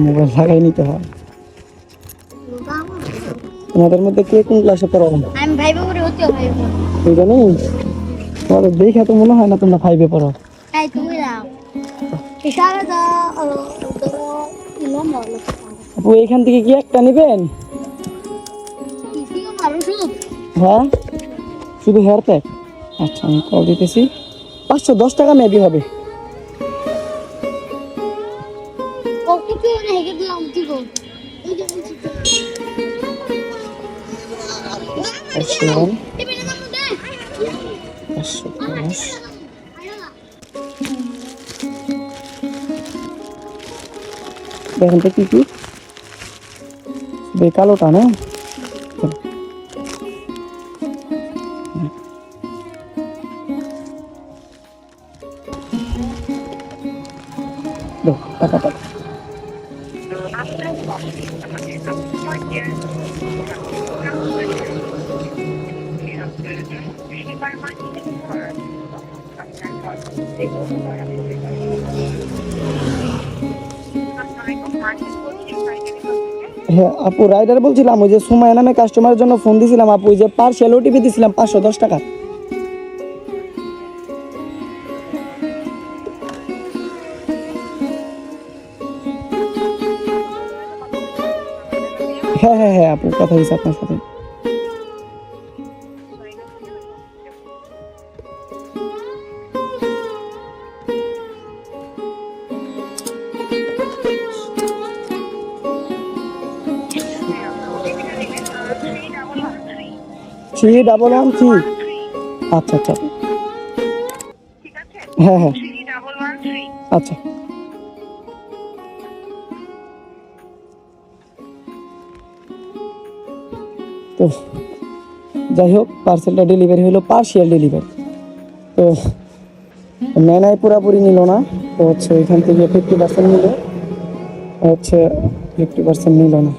Mobile লাগাই নিতে হয়। তোমাদের মধ্যে কে কোন ক্লাসে পড়ো? আমি ভাইবে পড়ি হচ্ছে ভাইবে। তুই জানিস? তোমাদের দেখে তো মনে হয় না তোমরা 5-এ পড়ো। এই তুমি দাও। ইশারা দাও তো লম্বা হলো। আপু এখান থেকে কি একটা নেবেন? ইসিও ভালো শুন। হ্যাঁ শুধু হেয়ার প্যাক। আচ্ছা আমি কল দিতেছি। 510 টাকা মেবি হবে। ও কিছু না হেগে দিলাম দিব। এই যে আসুন। টিভিতে দাম দে। আসুন। দেখেন তো কি কি কালোটা না টাকা টাকা হ্যাঁ আপু রাইডার বলছিলাম, ওই যে সুমাইয়া নামে কাস্টমারের জন্য ফোন দিয়েছিলাম আপু, ওই যে পার্সেল ওটিপি দিয়েছিলাম 510 টাকা। হ্যাঁ হ্যাঁ হ্যাঁ আপু কথা হয়েছে আপনার সাথে। থ্রি 113। আচ্ছা আচ্ছা হ্যাঁ হ্যাঁ আচ্ছা। তো যাই হোক পার্সেলটা ডেলিভারি হলো, পার্সিয়াল ডেলিভারি। তো মেনায় পুরাপুরি নিল না, তো হচ্ছে ওইখান থেকে 50% নিল, হচ্ছে 50% নিল না।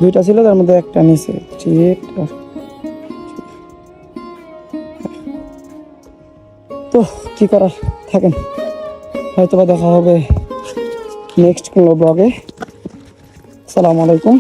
দুইটা ছিল তার মধ্যে একটা নিছে। ঠিক তো কি করার, থাকেন, হয়তো বা দেখা হবে নেক্সট কোনো ব্লগে। আসসালামু আলাইকুম।